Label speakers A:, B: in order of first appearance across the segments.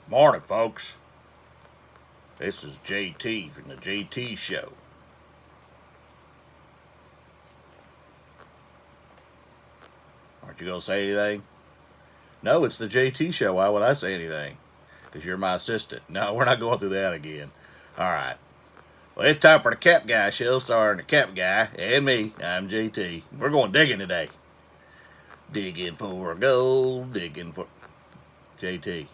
A: Morning, folks. This is JT from the JT Show. Aren't you going to say anything? No, it's the JT Show. Why would I say anything? Because you're my assistant. No, we're not going through that again. All right. Well, it's time for the TheCapGuy Show, starring the CapGuy and me. I'm JT. We're going digging today. Digging for gold, digging for... JT.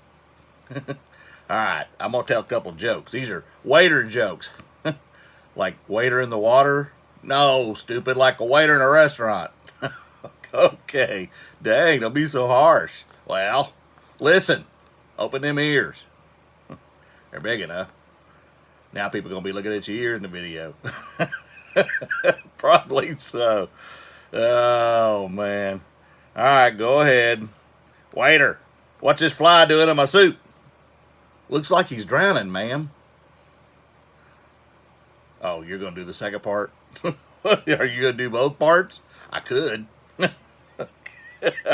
A: All right, I'm going to tell a couple jokes. These are waiter jokes. Like waiter in the water? No, stupid, like a waiter in a restaurant. Okay, dang, don't be so harsh. Well, listen, open them ears. They're big enough. Now people going to be looking at your ears in the video. Probably so. Oh, man. All right, go ahead. Waiter, what's this fly doing in my soup? Looks like he's drowning, ma'am. Oh, you're going to do the second part? Are you going to do both parts? I could. All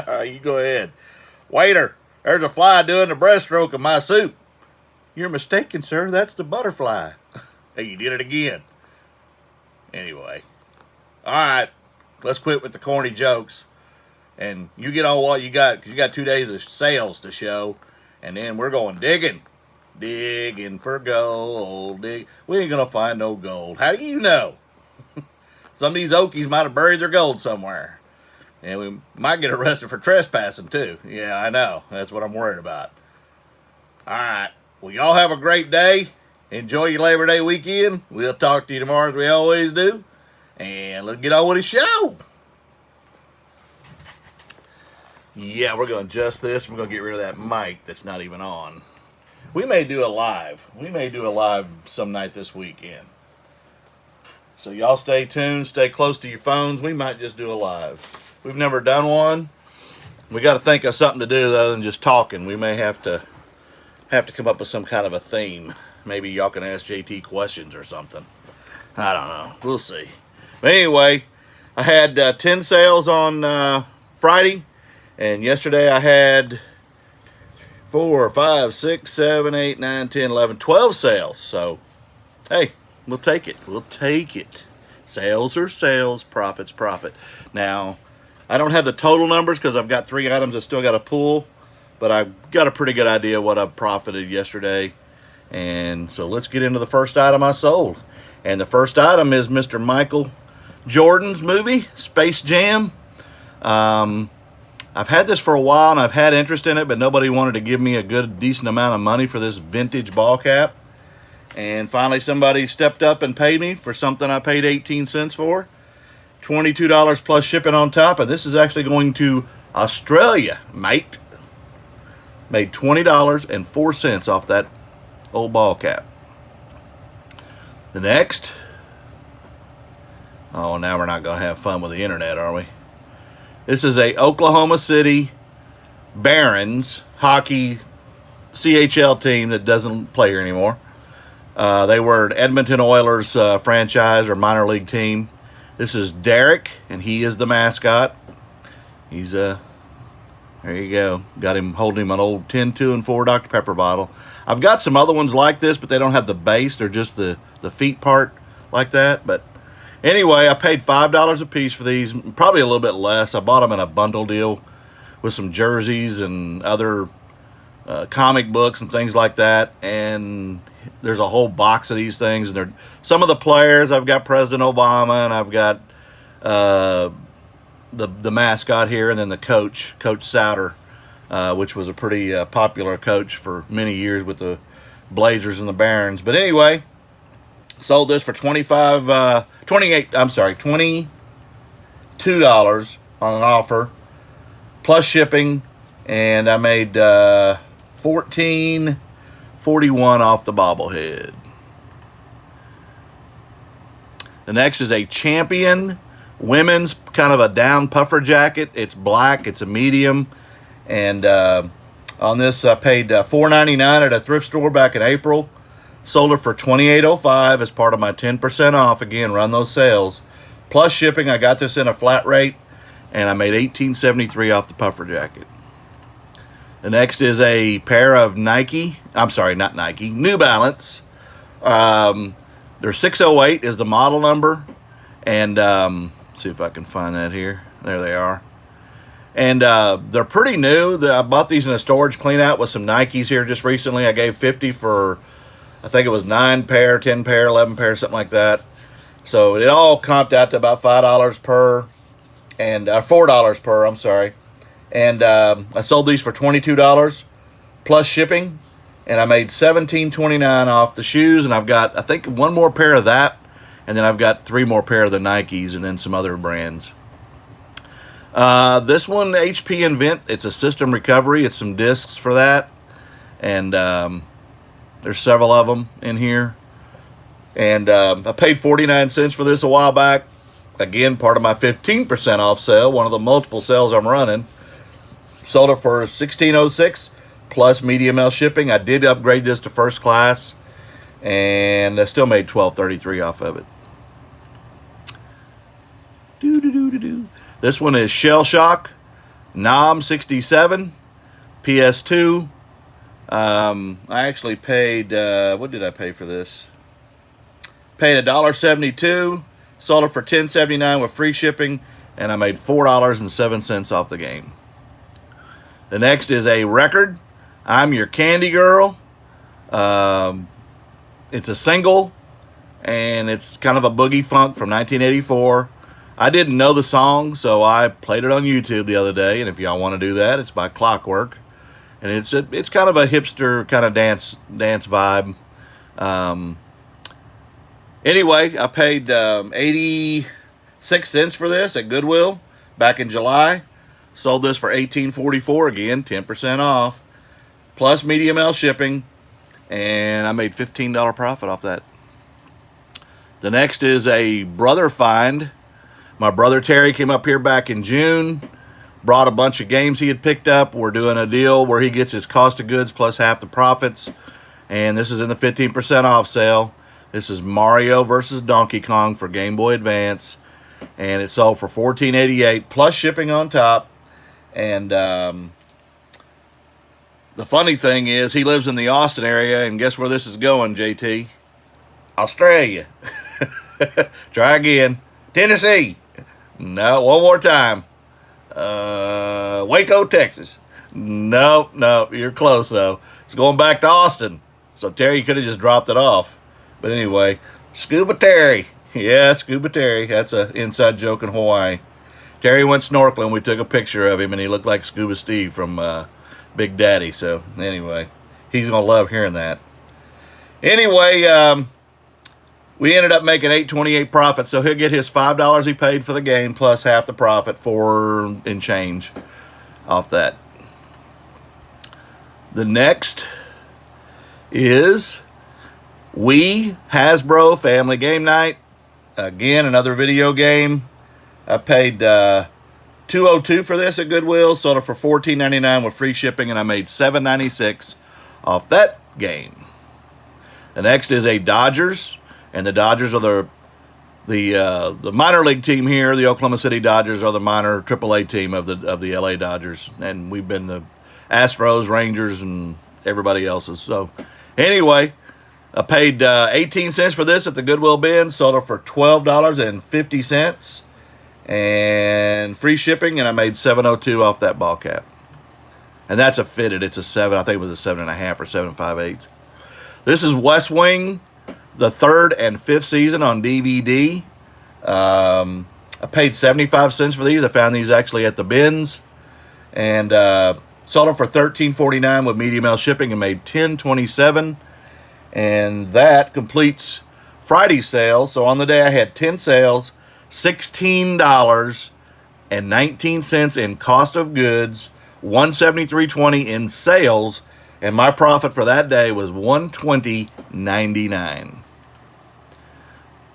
A: right, you go ahead. Waiter, there's a fly doing the breaststroke of my soup. You're mistaken, sir. That's the butterfly. Hey, you did it again. Anyway. All right, let's quit with the corny jokes. And you get on what you got, because you got 2 days of sales to show. And then we're going digging. Digging for gold. We ain't going to find no gold. How do you know? Some of these Okies might have buried their gold somewhere. And we might get arrested for trespassing, too. Yeah, I know. That's what I'm worried about. All right. Well, y'all have a great day. Enjoy your Labor Day weekend. We'll talk to you tomorrow as we always do. And let's get on with the show. Yeah, we're going to adjust this. We're going to get rid of that mic that's not even on. We may do a live. We may do a live some night this weekend. So y'all stay tuned. Stay close to your phones. We might just do a live. We've never done one. We got to think of something to do other than just talking. We may have to come up with some kind of a theme. Maybe y'all can ask JT questions or something. I don't know. We'll see. But anyway, I had 10 sales on Friday. And yesterday I had 4, 5, 6, 7, 8, 9, 10, 11, 12 sales. So, hey, we'll take it. We'll take it. Sales are sales, profit's profit. Now, I don't have the total numbers because I've got 3 items I still got to pull. But I've got a pretty good idea what I profited yesterday. And so let's get into the first item I sold. And the first item is Mr. Michael Jordan's movie, Space Jam. I've had this for a while, and I've had interest in it, but nobody wanted to give me a good, decent amount of money for this vintage ball cap. And finally, somebody stepped up and paid me for something I paid 18 cents for. $22 plus shipping on top, and this is actually going to Australia, mate. Made $20.04 off that old ball cap. The next. Oh, now we're not going to have fun with the internet, are we? This is a Oklahoma City Barons hockey CHL team that doesn't play here anymore. They were an Edmonton Oilers franchise or minor league team. This is Derek, and he is the mascot. He's there you go. Got him holding him an old 10, 2, and 4 Dr. Pepper bottle. I've got some other ones like this, but they don't have the base. They're just the feet part like that. But anyway, I paid $5 a piece for these, probably a little bit less. I bought them in a bundle deal with some jerseys and other comic books and things like that. And there's a whole box of these things. And some of the players, I've got President Obama, and I've got the mascot here, and then the coach, Coach Souter, which was a pretty popular coach for many years with the Blazers and the Barons. But anyway, sold this for $22 on an offer, plus shipping, and I made $14.41 off the bobblehead. The next is a Champion women's kind of a down puffer jacket. It's black. It's a medium. And on this, I paid $4.99 at a thrift store back in April. Sold it for $28.05 as part of my 10% off. Again, run those sales. Plus shipping, I got this in a flat rate, and I made $18.73 off the puffer jacket. The next is a pair of Nike. I'm sorry, not Nike. New Balance. They're 608 is the model number. And see if I can find that here. There they are. And they're pretty new. I bought these in a storage clean out with some Nikes here just recently. I gave 50 for, I think it was 9 pair, 10 pair, 11 pair, something like that. So it all comped out to about $5 per, and $4 per, I'm sorry. And I sold these for $22 plus shipping, and I made $17.29 off the shoes. And I've got, I think, one more pair of that, and then I've got 3 more pair of the Nikes, and then some other brands. This one, HP Invent, it's a system recovery. It's some discs for that, and there's several of them in here. And I paid 49 cents for this a while back. Again, part of my 15% off sale, one of the multiple sales I'm running. Sold it for $16.06 plus medium L shipping. I did upgrade this to first class, and I still made $12.33 off of it. This one is Shellshock, NOM 67, PS2. I actually paid, what did I pay for this? Paid $1.72, sold it for $10.79 with free shipping, and I made $4.07 off the game. The next is a record, I'm Your Candy Girl. It's a single, and it's kind of a boogie funk from 1984. I didn't know the song, so I played it on YouTube the other day, and if y'all want to do that, it's by Clockwork. And it's kind of a hipster kind of dance vibe. Anyway, I paid 86 cents for this at Goodwill back in July. Sold this for $18.44, again, 10% off, plus medium L shipping, and I made $15 profit off that. The next is a brother find. My brother Terry came up here back in June, brought a bunch of games he had picked up. We're doing a deal where he gets his cost of goods plus half the profits, and this is in the 15% off sale. This is Mario versus Donkey Kong for Game Boy Advance, and it sold for $14.88 plus shipping on top. And the funny thing is, he lives in the Austin area, and guess where this is going, JT? Australia. Try again. Tennessee. No, one more time. Waco, Texas. No, you're close, though. It's going back to Austin. So Terry could have just dropped it off. But anyway, Scuba Terry. Yeah, Scuba Terry. That's an inside joke in Hawaii. Terry went snorkeling. We took a picture of him, and he looked like Scuba Steve from Big Daddy. So anyway, he's going to love hearing that. Anyway, we ended up making $8.28 profit, so he'll get his $5 he paid for the game plus half the profit, $4 and change off that. The next is Hasbro Family Game Night. Again, another video game. I paid $2.02 for this at Goodwill, sold it for $14.99 with free shipping, and I made $7.96 off that game. The next is a Dodgers. And the Dodgers are the minor league team here. The Oklahoma City Dodgers are the minor AAA team of the LA Dodgers, and we've been the Astros, Rangers, and everybody else's. So anyway, I paid 18 cents for this at the Goodwill bin. Sold it for $12.50 and free shipping, and I made $7.02 off that ball cap. And that's a fitted. It's a 7. I think it was a 7.5 or 7 5/8. This is West Wing, the 3rd and 5th season on DVD. I paid 75 cents for these. I found these actually at the bins, and sold them for $13.49 with medium L shipping and made $10.27. And that completes Friday's sale. So on the day I had 10 sales, $16.19 in cost of goods, $173.20 in sales, and my profit for that day was $120.99.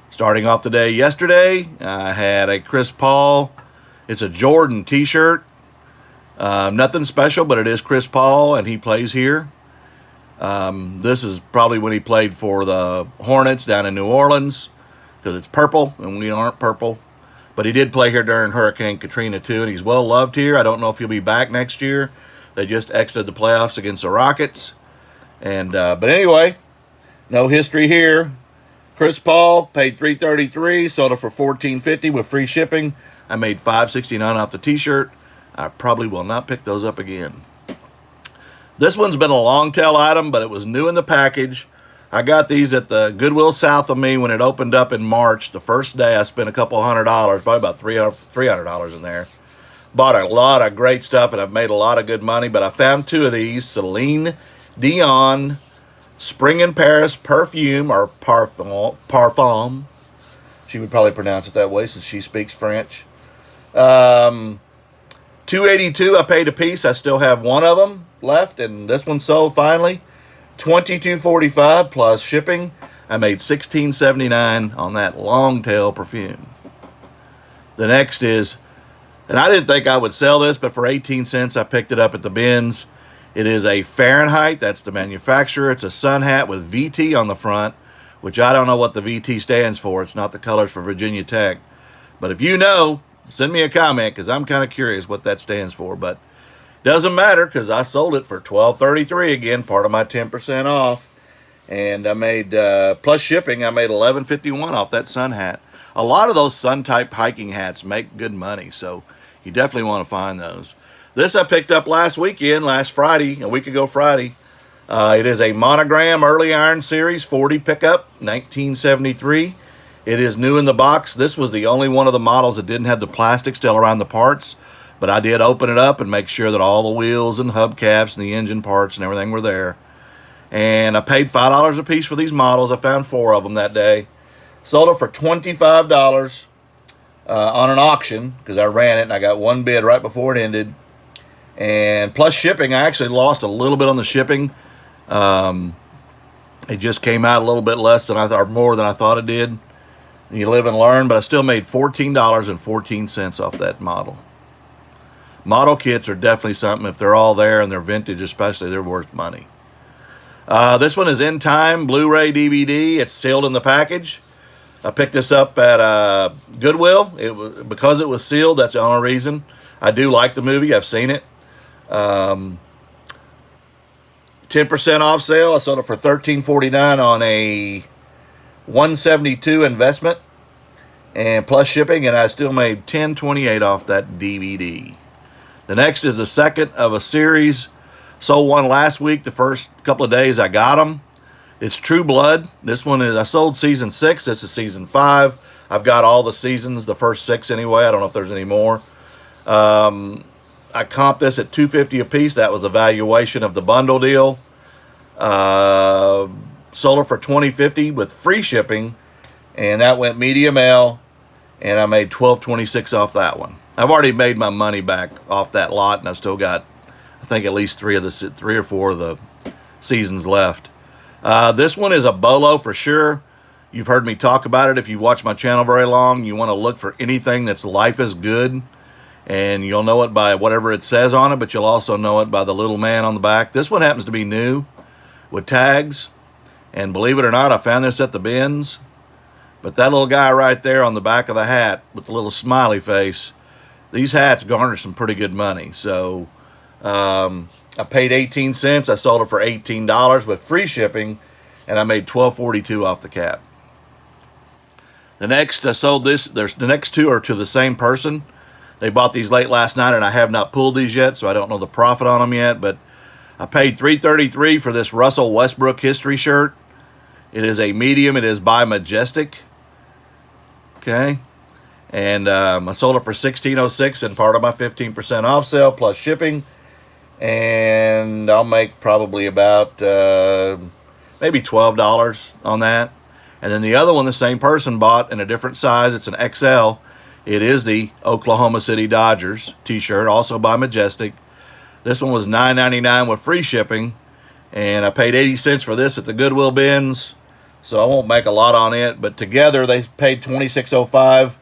A: Starting off the day yesterday, I had a Chris Paul. It's a Jordan t-shirt. Nothing special, but it is Chris Paul, and he plays here. This is probably when he played for the Hornets down in New Orleans, because it's purple, and we aren't purple. But he did play here during Hurricane Katrina, too, and he's well-loved here. I don't know if he'll be back next year, They just exited the playoffs against the Rockets. And but anyway, no history here. Chris Paul paid $333, sold it for $14.50 with free shipping. I made $5.69 off the t-shirt. I probably will not pick those up again. This one's been a long tail item, but it was new in the package. I got these at the Goodwill south of me when it opened up in March. The first day I spent a couple $100, probably about $300 in there. Bought a lot of great stuff, and I've made a lot of good money, but I found two of these. Celine Dion Spring in Paris perfume, or parfum. She would probably pronounce it that way since she speaks French. $2.82 I paid a piece. I still have one of them left, and this one sold finally. $22.45 plus shipping. I made $16.79 on that long tail perfume. The next is, and I didn't think I would sell this, but for 18 cents I picked it up at the bins. It is a Fahrenheit, that's the manufacturer. It's a sun hat with VT on the front, which I don't know what the VT stands for. It's not the colors for Virginia Tech. But if you know, send me a comment, because I'm kind of curious what that stands for. But doesn't matter, because I sold it for $12.33 again, part of my 10% off. And I made, plus shipping, I made $11.51 off that sun hat. A lot of those sun-type hiking hats make good money, so you definitely want to find those. This I picked up last Friday, a week ago Friday. It is a Monogram Early Iron Series 40 pickup, 1973. It is new in the box. This was the only one of the models that didn't have the plastic still around the parts, but I did open it up and make sure that all the wheels and hubcaps and the engine parts and everything were there. And I paid $5 a piece for these models. I found 4 of them that day. Sold it for $25 on an auction, because I ran it and I got one bid right before it ended. And plus shipping, I actually lost a little bit on the shipping. It just came out a little bit less than I thought, or more than I thought it did. You live and learn, but I still made $14.14 off that model. Model kits are definitely something. If they're all there and they're vintage especially, they're worth money. This one is In Time Blu-ray DVD. It's sealed in the package. I picked this up at Goodwill. Because it was sealed, that's the only reason. I do like the movie. I've seen it. 10% off sale. I sold it for $13.49 on a $172 investment, and plus shipping, and I still made $10.28 off that DVD. The next is the second of a series. Sold one last week. The first couple of days I got them. It's True Blood. This one is, I sold season 6. This is season 5. I've got all the seasons, the first 6 anyway. I don't know if there's any more. I comped this at $2.50 a piece. That was the valuation of the bundle deal. Sold it for $20.50 with free shipping, and that went medium L, and I made $12.26 off that one. I've already made my money back off that lot, and I've still got, I think, at least 3 or 4 of the seasons left. This one is a bolo for sure. You've heard me talk about it. If you've watched my channel very long, you want to look for anything that's Life is Good. And you'll know it by whatever it says on it, but you'll also know it by the little man on the back. This one happens to be new with tags. And believe it or not, I found this at the bins. But that little guy right there on the back of the hat with the little smiley face, these hats garner some pretty good money. So I paid 18 cents. I sold it for $18 with free shipping, and I made $12.42 off the cap. The next, I sold this. The next 2 are to the same person. They bought these late last night, and I have not pulled these yet, so I don't know the profit on them yet. But I paid $3.33 for this Russell Westbrook history shirt. It is a medium. It is by Majestic. Okay. And I sold it for $16.06 and part of my 15% off sale plus shipping. And I'll make probably about maybe $12 on that. And then the other one, the same person bought in a different size. It's an XL. It is the Oklahoma City Dodgers t-shirt, also by Majestic. This one was $9.99 with free shipping, and I paid 80 cents for this at the Goodwill bins, so I won't make a lot on it. But together, they paid $26.05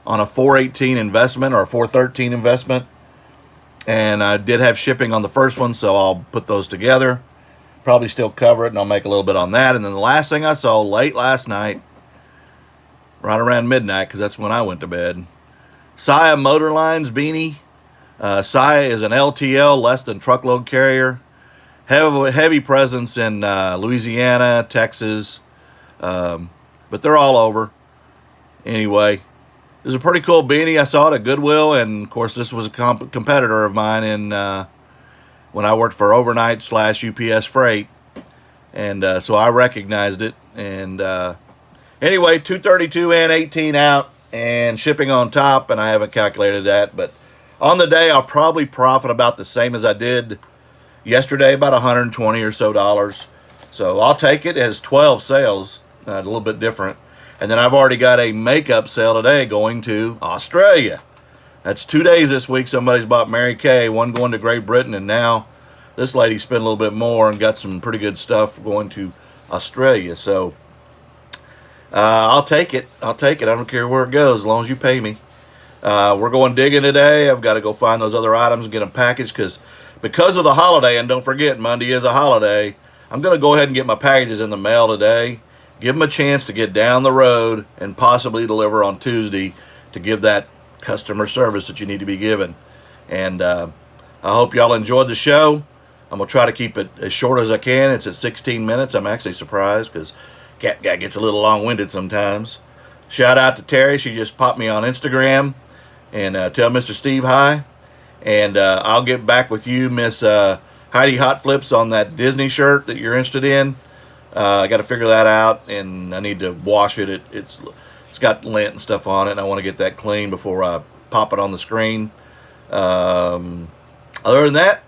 A: on a $4.18 investment or a $4.13 investment, and I did have shipping on the first one, so I'll put those together. Probably still cover it, and I'll make a little bit on that. And then the last thing I sold late last night, right around midnight, because that's when I went to bed. Saya Motorlines beanie. Saia is an LTL, less than truckload carrier. Heavy presence in Louisiana, Texas, but they're all over. Anyway, this is a pretty cool beanie. I saw it at Goodwill, and of course this was a competitor of mine in when I worked for Overnight/UPS Freight, and so I recognized it. And anyway, 232 and 18 out, and shipping on top, and I haven't calculated that, but on the day I'll probably profit about the same as I did yesterday, about $120 or so. So I'll take it. It has 12 sales, a little bit different. And then I've already got a makeup sale today going to Australia. That's 2 days this week. Somebody's bought Mary Kay, one going to Great Britain, and now this lady spent a little bit more and got some pretty good stuff going to Australia. So I'll take it. I'll take it. I don't care where it goes as long as you pay me. We're going digging today. I've got to go find those other items and get them packaged because of the holiday, and don't forget, Monday is a holiday. I'm going to go ahead and get my packages in the mail today. Give them a chance to get down the road and possibly deliver on Tuesday to give that customer service that you need to be given. And I hope y'all enjoyed the show. I'm going to try to keep it as short as I can. It's at 16 minutes. I'm actually surprised because Cat Guy gets a little long-winded sometimes. Shout out to Terry. She just popped me on Instagram. And tell Mr. Steve hi. And I'll get back with you, Miss Heidi Hot Flips, on that Disney shirt that you're interested in. I got to figure that out, and I need to wash it. It's got lint and stuff on it, and I want to get that clean before I pop it on the screen. Other than that,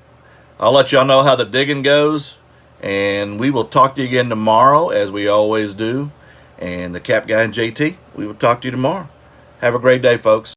A: I'll let y'all know how the digging goes, and we will talk to you again tomorrow, as we always do. And the Cap Guy and JT, we will talk to you tomorrow. Have a great day, folks.